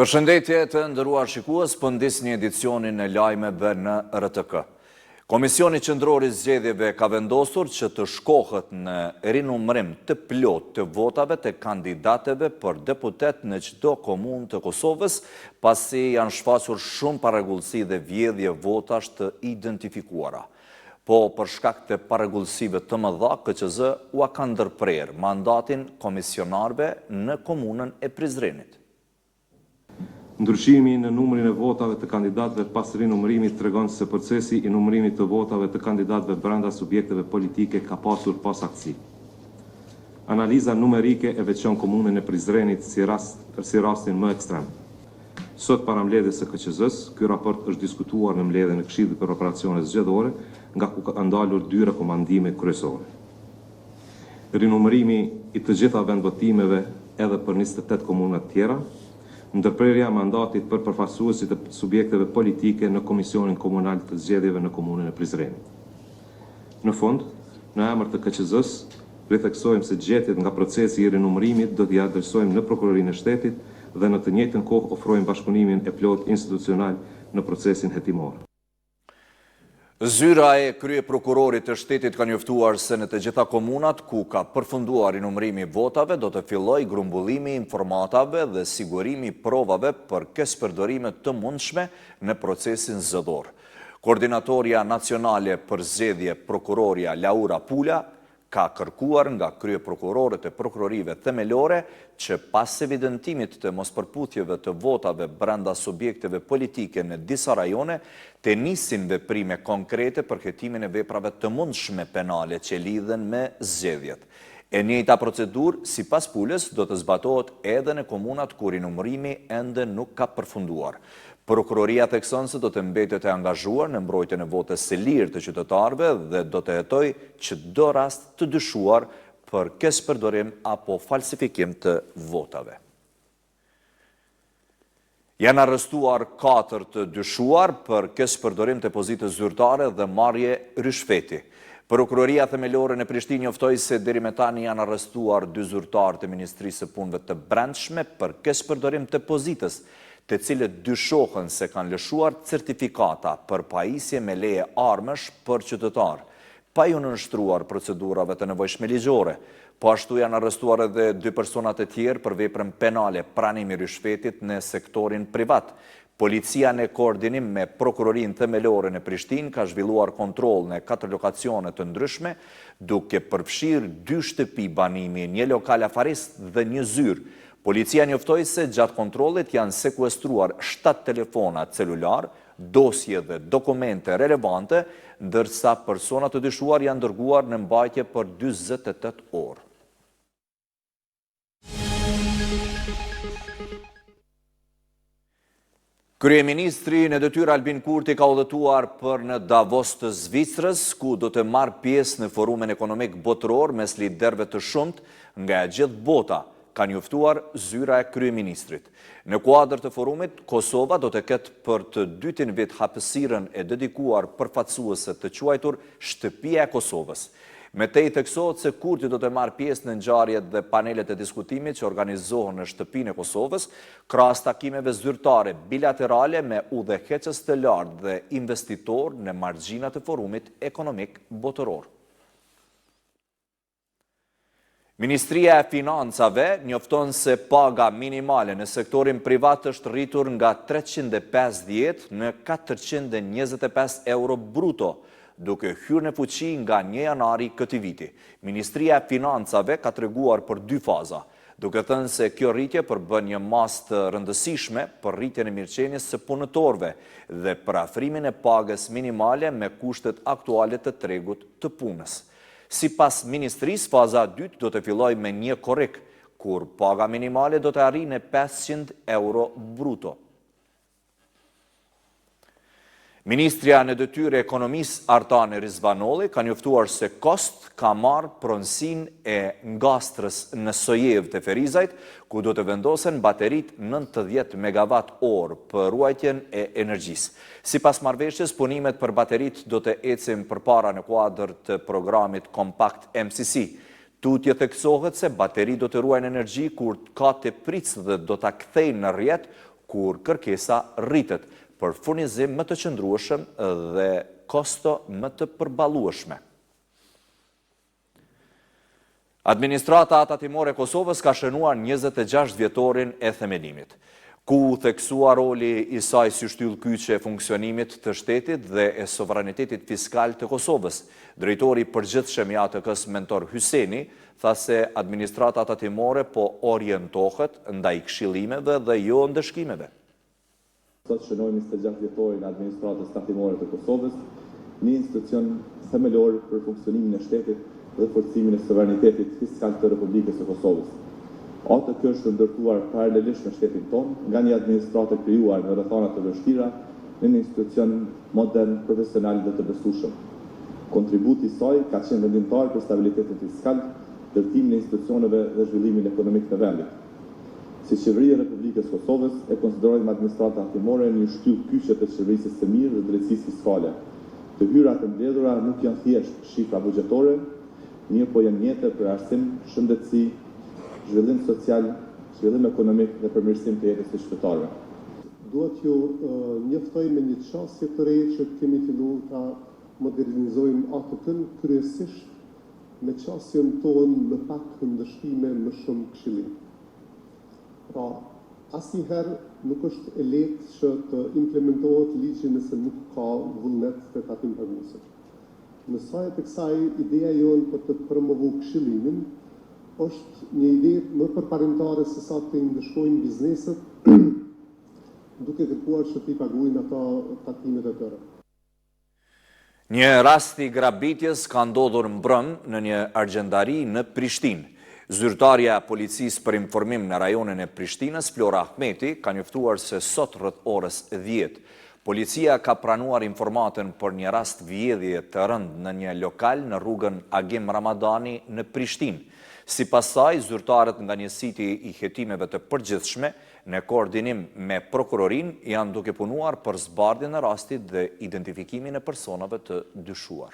Përshëndetje të nderuar shikues, po ndisni edicionin e lajmeve në RTK. Komisioni Qendror i Zgjedhjeve ka vendosur që të shkohet në rinumërim të plot të votave të kandidateve për deputet në çdo komunë të Kosovës, pasi janë shfaqur shumë parregullsi dhe vjedhje votash të identifikuara. Po për shkak të parregullsive të mëdha, KQZ u ka ndërprer mandatin komisionarëve në komunën e Prizrenit. Ndryshimi në numrin e votave të kandidatëve pas rinumërimit tregon se procesi i numërimit të votave të kandidatëve brenda subjekteve politike ka pasur pasaktësi. Analiza numerike e veçon komunën e Prizrenit si rastin më ekstrem. Sot para mbledhjes së KQZ-s, ky raport është diskutuar në mbledhjen e Këshillit për Operacione Zgjedhore, nga ku ka ndalur 2 rekomandime kryesore. Rinumërimi i të gjitha vendvotimeve edhe për 28 komuna të tjera, ndërprerja mandatit për përfaqësuesit e subjekteve politike në Komisionin Komunal të Zgjedhjeve në komunën e Prizrenit. Në fund, në emër të KQZ-s, ritheksojmë se gjetjet nga procesi i rinumërimit do t'i adresojmë në Prokurorinë e Shtetit dhe në të njëjtën kohë ofrojmë bashkëpunimin e plot institucional në procesin hetimor. Zyra e kryeprokurorit të shtetit ka njoftuar se në të gjitha komunat ku ka përfunduar rinumërimi i votave do të fillojë grumbullimi i informatave dhe sigurimi i provave për kësaj të mundshme në procesin zgjedhor. Koordinatoria nacionale për zgjedhje prokuroria Laura Pula ka kërkuar nga kryeprokurorët e prokurorive themelore që pas evidentimit të mospërputhjeve të votave brenda subjekteve politike në disa rajone, të nisin veprime konkrete për hetimin e veprave të mundshme penale që lidhen me zgjedhjet. E njëjta procedurë, sipas Pulës, do të zbatohet edhe në komunat ku rinumërimi ende nuk ka përfunduar. Prokuroria thekson se do të mbetet e angazhuar në mbrojtjen e votës së lirë të qytetarëve dhe do të hetojë çdo rast të dyshuar për keqpërdorim apo falsifikim të votave. Janë arrestuar 4 të dyshuar për keqpërdorim të pozitës zyrtare dhe marrje rishfeti. Prokuroria themelore në Prishtinë njoftoi se deri më tani janë arrestuar 2 zyrtarë të Ministrisë së Punëve të Brendshme për keqpërdorim të pozitës, të cilët dyshohen se kanë lëshuar certifikata për pajisje me leje armësh për qytetar, pa ju nënshtruar procedurave të nevojshme ligjore. Po ashtu janë arrestuar edhe 2 personat e tjerë për veprën penale pranimi rishfetit në sektorin privat. Policia në koordinim me Prokurorinë themelore në Prishtinë ka zhvilluar kontroll në 4 lokacione të ndryshme, duke përfshirë 2 shtëpi banimi, 1 lokal afarist dhe 1 zyrë. Policia njoftoi se gjatë kontrollit janë sekuestruar 7 telefona celular, dosje dhe dokumente relevante, ndërsa personat të dyshuar janë dërguar në mbajtje për 48 orë. Kryeministri në detyrë Albin Kurti ka udhëtuar për në Davos të Zvicrës, ku do të marrë pjesë në forumin ekonomik botëror mes liderëve të shumt nga gjithë bota, ka njoftuar zyra e kryeministrit. Në kuadër të forumit, Kosova do të ketë për të dytin vit hapësirën e dedikuar përfaqësuese të quajtur Shtëpia e Kosovës. Me te i theksohet se Kurti do të marrë pjesë në ngjarjet dhe panelet e diskutimit që organizohen në Shtëpinë e Kosovës, krahas takimeve zyrtare bilaterale me udhëheqës të lartë dhe investitor në margjinat e forumit ekonomik botëror. Ministria e Financave njofton se paga minimale në sektorin privat është rritur nga 350 në 425 euro bruto, duke hyrë në fuqi nga 1 janari këtij viti. Ministria e Financave ka treguar për 2 faza, duke thënë se kjo rritje përbën një masë të rëndësishme për rritjen e mirëqenies së punëtorëve dhe për afrimin e pagës minimale me kushtet aktuale të tregut të punës. Sipas Ministrisë, faza 2 do të fillojë me një korrik, kur paga minimale do të arrijë në 500 euro bruto. Ministrja në detyrë e ekonomisë Artane Rizvanolli ka njoftuar se Kost ka marrë pronësinë e ngastrës në Sojev të Ferizajt, ku do të vendosen baterit 90 MWh për ruajtjen e energjisë. Sipas marrëveshjes, punimet për baterit do të ecin përpara në kuadër të programit Compact MCC. Tutje theksohet se bateri do të ruajnë energji kur ka të pricë dhe do ta kthejnë në rrjet kur kërkesa rritet për furnizim më të qëndrueshëm dhe kosto më të përballueshme. Administrata tatimore e Kosovës ka shënuar 26 vjetorin e themelimit, ku theksua roli i saj si shtyllkyqe e funksionimit të shtetit dhe e sovranitetit fiskal të Kosovës. Drejtori i përgjithshëm i ATK-s Mentor Hyseni tha se administrata tatimore po orientohet ndaj këshillimeve dhe jo ndëshkimeve. Sot shënojmë 26 vjetorin e administratës tatimore të Kosovës, një institucion themelor për funksionimin e shtetit dhe forcimin e sovranitetit fiskal të Republikës së Kosovës. ATK është ndërtuar paralelisht me shtetin tonë nga një administratë krijuar në rrethana të vështira në një institucion modern, profesional dhe të besueshëm. Kontributi i saj ka qenë vendimtar për stabilitetin fiskal, ndërtimin e institucioneve dhe zhvillimin ekonomik të vendit. Si qeveria e Republikës së Kosovës e konsiderojmë administratën tatimore një shtyllkyqe të qeverisë së mirë dhe drejtësisë fiskale. Të hyrat e mbledhura nuk janë thjesht shifra buxhetore, mirë po janë mjete për arsim, shëndetësi, zhvillim social, zhvillim ekonomik dhe përmirësim të jetës së qytetarëve. Duhet ju njoftoj me një çështje të re që kemi filluar ta modernizojmë ATK-n kryesisht me çështjen tonë më pak ndëshkime, më shumë këshillim. Pra, asnjëherë nuk është e lehtë që të implementohet ligji nëse nuk ka vullnet të tatim paguesë. Në sajë të kësaj, ideja jonë për të promovu këshillimin është një ide më përparimtare se sa të ndëshkojnë bizneset duke kërkuar që t'i paguajnë ata tatimet e tyre. Një rast i grabitjes ka ndodhur mbrëm në një argjendari në Prishtinë. Zyrtarja e policisë për informim në rajonin e Prishtinës, Flora Ahmeti, ka njoftuar se sot rreth orës 10 policia ka pranuar informatën për një rast vjedhje të rënd në një lokal në rrugën Agim Ramadani në Prishtinë. Sipas saj, zyrtarët nga njësiti i hetimeve të përgjithshme në koordinim me prokurorin janë duke punuar për zbardhjen e rastit dhe identifikimin e personave të dyshuar.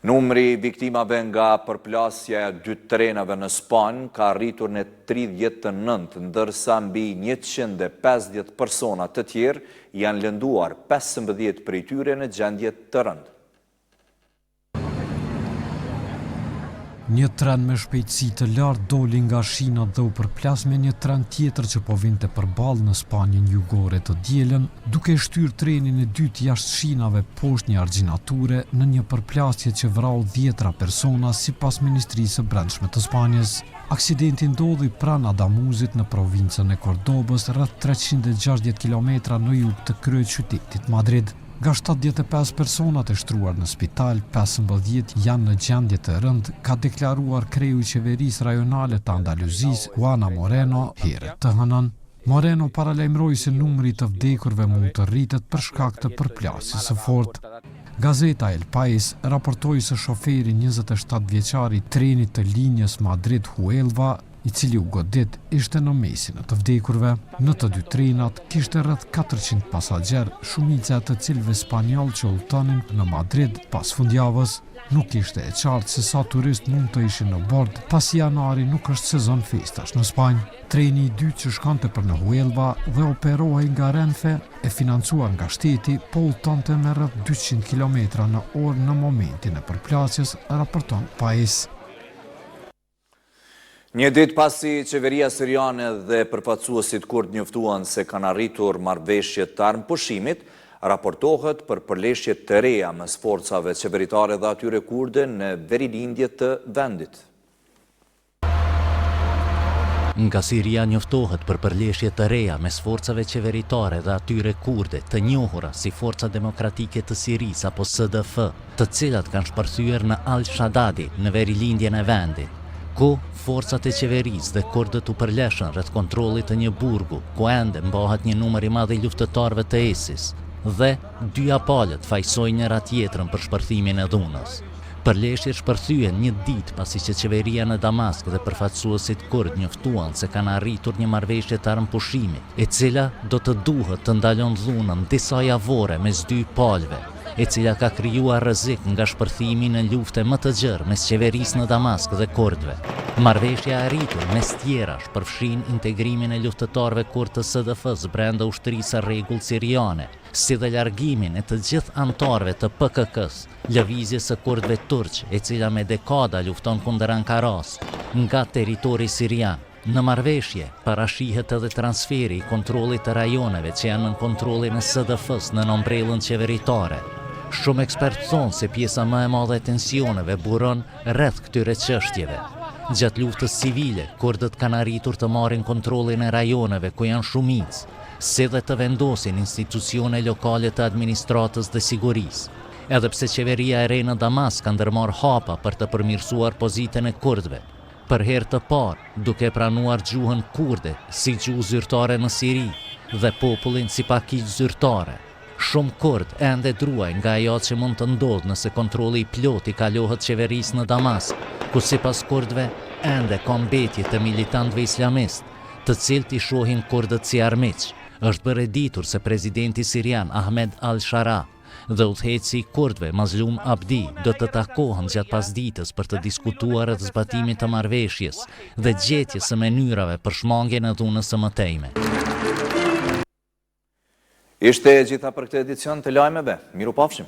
Numri viktimave nga përplasja e 2 trenave në Spanjë ka arritur në 39, ndërsa mbi 150 persona të tjerë janë lënduar, 15 prej tyre në gjendje të rëndë. Një tren me shpejtësi të lartë doli nga shinat dhe u përplas me një tren tjetër që po vinte përballë në Spanjën jugore të dielën, duke shtyr trenin e dytë jashtë shinave poshtë një argjinature në një përplasje që vrau 10 persona sipas Ministrisë së Brendshme të Spanjës. Aksidenti ndodhi pranë Adamuzit në provincën e Cordobës, rreth 360 km në jug të kryeqytetit Madrid. Nga 75 personat e shtruar në spital, 15 janë në gjendje të rëndë, ka deklaruar kreu i qeverisë rajonale të Andaluzisë, Juana Moreno, herët të hënën. Moreno paralajmëroi se numri të vdekurve mund të rritet për shkak të përplasjes së fortë. Gazeta El País raportoi se shoferi 27 vjeçar i trenit të linjës Madrid-Huelva, i cili u godit, ishte në mesin e të vdekurve. Në të dy trenat kishte rreth 400 pasagjerë, shumica të cilëve spanjoll që udhtonin në Madrid pas fundjavës. Nuk ishte e qartë se sa turist mund të ishin në bord, pasi janari nuk është sezon festash në Spanjë. Treni i dytë që shkonte për në Huelva dhe operohej nga Renfe, e financuar nga shteti, po udhtonte me rreth 200 km në orë në momentin e përplasjes, raporton País. Një ditë pasi qeveria siriane dhe përfaqësuesit kurd njoftuan se kanë arritur marrëveshje të armëpushimit, raportohet për përleshje të reja mes forcave qeveritare dhe atyre kurde në verilindje të vendit. Nga Siria njoftohet për përleshje të reja mes forcave qeveritare dhe atyre kurde të njohura si Forca Demokratike të Sirisë apo SDF, të cilat kanë shpërthyer në Al-Shadadi në verilindjen e vendit. Ku forcat e qeverisë dhe kurdët u përleshën rreth kontrollit të një burgu, ku ende mbahet një numër i madh i luftëtarëve të ISIS, dhe dy palët fajsojnë njëra tjetrën për shpërthimin e dhunës. Përleshjet shpërthyen një ditë pasi që qeveria në Damask dhe përfaqësuesit kurd njoftuan se kanë arritur një marrëveshje të armëpushimi, e cila do të duhet të ndalon dhunën disa javore mes dy palëve, e cila ka krijuar rrezik nga shpërthimi në lufte më të gjerë mes qeverisë në Damask dhe kurdëve. Marrëveshja e arritur mes tjerash përfshin integrimin e luftëtarëve kurd të SDF-s brenda ushtrisë së rregull siriane, si dhe largimin e të gjithë anëtarëve të PKK-s, lëvizjes së kurdëve turq, e cila me dekada lufton kundër Ankaras nga territori sirian. Në marrëveshje parashihet edhe transferi i kontrollit të rajoneve që janë në kontrollin e SDF-s në ombrellën qeveritare. Shumë ekspertë thonë se pjesa më e madhe e tensioneve buron rreth këtyre çështjeve. Gjatë luftës civile, kurdët kanë arritur të marrin kontrollin e rajoneve ku janë shumicë, si dhe të vendosin institucione lokale të administratës dhe sigurisë. Edhe pse qeveria e re në Damask ka ndërmarrë hapa për të përmirësuar pozitën e kurdëve, për herë të parë duke pranuar gjuhën kurde si gjuhë zyrtare në Siri dhe popullin si pakicë zyrtare. Shumë kurd ende druajnë nga ajo që mund të ndodhë nëse kontrolli i plot i kalohet qeverisë në Damask, ku sipas kurdëve ende ka mbetje të militantëve islamistë, të cilët i shohin kurdët si armiq. Është bërë e ditur se presidenti sirian Ahmed al-Shara dhe udhëheqësi i kurdëve Mazlum Abdi do të takohen gjatë pasdites për të diskutuar rreth zbatimit të marrëveshjes dhe gjetjes së mënyrave për shmangjen e dhunës së mëtejme. Ishte e gjitha për këtë edicion të lajmeve. Miru pafshim.